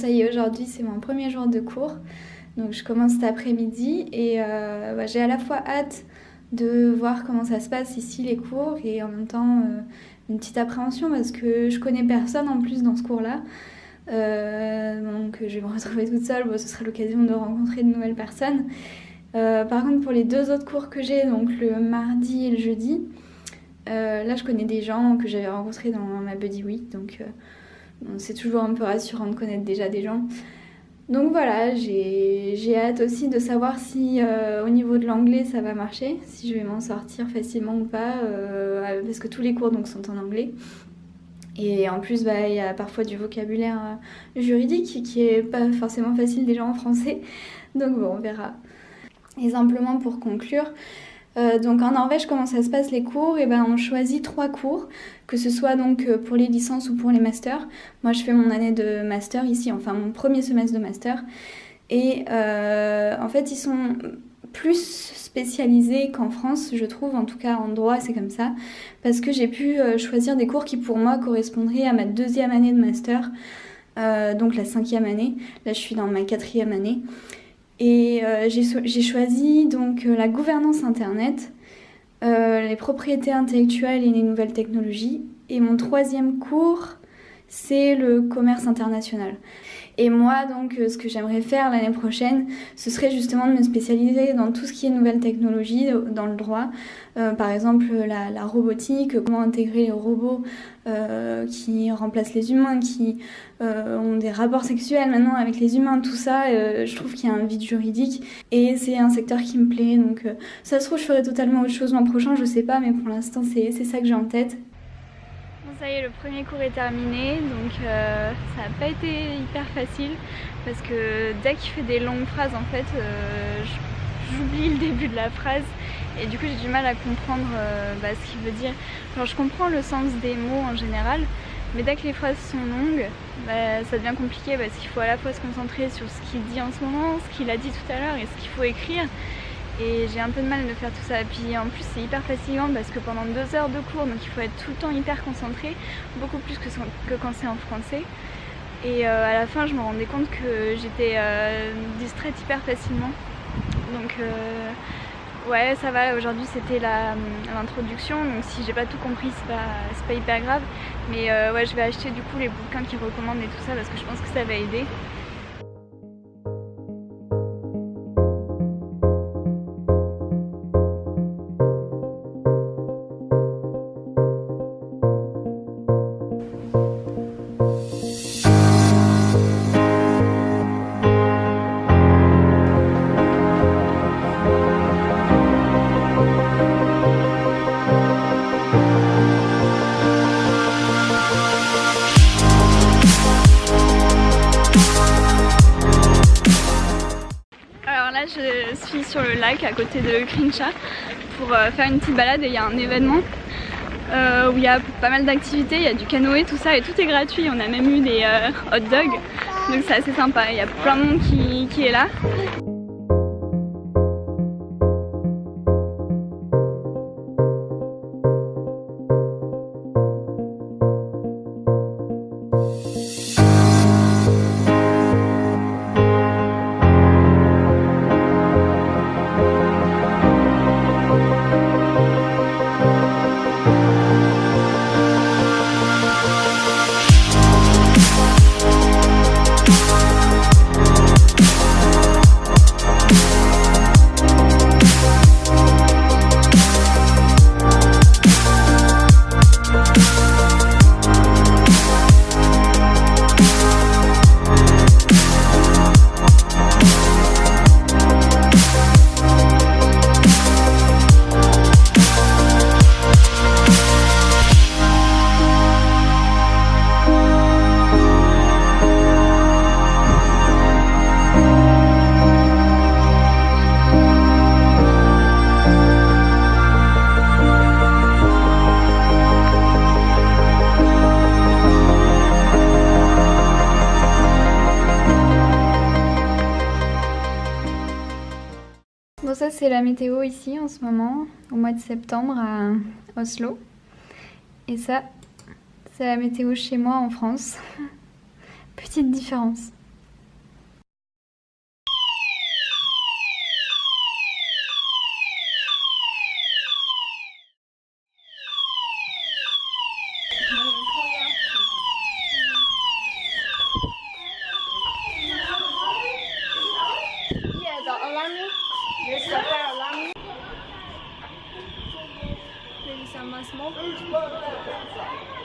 ça y est, aujourd'hui c'est mon premier jour de cours, donc je commence cet après-midi et j'ai à la fois hâte de voir comment ça se passe ici les cours et en même temps une petite appréhension parce que je connais personne en plus dans ce cours-là. Donc je vais me retrouver toute seule, ce sera l'occasion de rencontrer de nouvelles personnes. Par contre pour les 2 autres cours que j'ai, donc le mardi et le jeudi, là je connais des gens que j'avais rencontrés dans ma Buddy Week, donc c'est toujours un peu rassurant de connaître déjà des gens. Donc voilà, j'ai hâte aussi de savoir si au niveau de l'anglais ça va marcher, si je vais m'en sortir facilement ou pas, parce que tous les cours donc, sont en anglais. Et en plus, il y a parfois du vocabulaire juridique qui est pas forcément facile déjà en français. Donc bon, on verra. Et simplement pour conclure, donc en Norvège, comment ça se passe les cours? Et on choisit 3 cours, que ce soit donc pour les licences ou pour les masters. Moi, je fais mon année de master ici, enfin mon premier semestre de master. Et en fait, ils sont plus spécialisés qu'en France, je trouve, en tout cas en droit, c'est comme ça, parce que j'ai pu choisir des cours qui pour moi correspondraient à ma 2e année de master, donc la 5e année. Là, je suis dans ma 4e année. Et j'ai choisi donc la gouvernance internet, les propriétés intellectuelles et les nouvelles technologies. Et mon 3e cours, c'est le commerce international. Et moi, donc, ce que j'aimerais faire l'année prochaine, ce serait justement de me spécialiser dans tout ce qui est nouvelles technologies, dans le droit. Par exemple, la robotique, comment intégrer les robots qui remplacent les humains, qui ont des rapports sexuels maintenant avec les humains, tout ça, je trouve qu'il y a un vide juridique. Et c'est un secteur qui me plaît, donc ça se trouve, je ferai totalement autre chose l'an prochain, je sais pas, mais pour l'instant, c'est ça que j'ai en tête. Ça y est, le premier cours est terminé, donc ça n'a pas été hyper facile parce que dès qu'il fait des longues phrases, en fait, j'oublie le début de la phrase et du coup j'ai du mal à comprendre ce qu'il veut dire. Genre je comprends le sens des mots en général, mais dès que les phrases sont longues, ça devient compliqué parce qu'il faut à la fois se concentrer sur ce qu'il dit en ce moment, ce qu'il a dit tout à l'heure et ce qu'il faut écrire. Et j'ai un peu de mal de faire tout ça. Et puis en plus c'est hyper fatigant parce que pendant 2 heures de cours, donc il faut être tout le temps hyper concentré, beaucoup plus que quand c'est en français. Et à la fin je me rendais compte que j'étais distraite hyper facilement. Donc ouais, ça va, aujourd'hui c'était l'introduction, donc si j'ai pas tout compris c'est pas hyper grave. Mais ouais, je vais acheter du coup les bouquins qu'ils recommandent et tout ça parce que je pense que ça va aider. Je suis sur le lac à côté de Kringsjær pour faire une petite balade et il y a un événement où il y a pas mal d'activités, il y a du canoë, tout ça et tout est gratuit. On a même eu des hot dogs, donc c'est assez sympa, il y a plein de monde qui est là. Bon, ça c'est la météo ici en ce moment, au mois de septembre à Oslo. Et ça, c'est la météo chez moi en France. Petite différence. nice mob.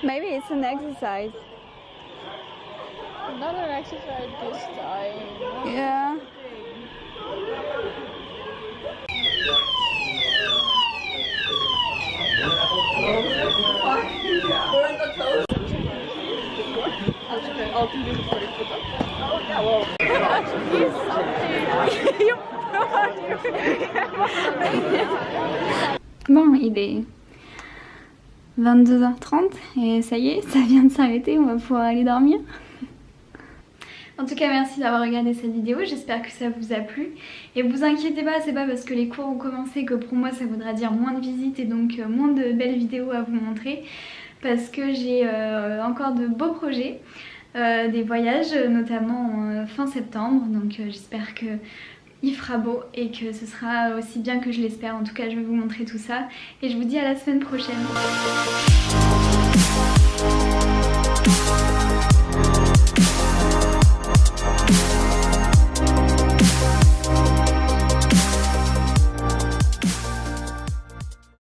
Maybe it's an exercise. Another exercise this time. Yeah. Bon, il est 22h30 et ça y est, ça vient de s'arrêter, on va pouvoir aller dormir. En tout cas, merci d'avoir regardé cette vidéo, j'espère que ça vous a plu. Et vous inquiétez pas, c'est pas parce que les cours ont commencé que pour moi ça voudra dire moins de visites et donc moins de belles vidéos à vous montrer. Parce que j'ai encore de beaux projets, des voyages notamment fin septembre. Donc j'espère que il fera beau et que ce sera aussi bien que je l'espère. En tout cas, je vais vous montrer tout ça et je vous dis à la semaine prochaine.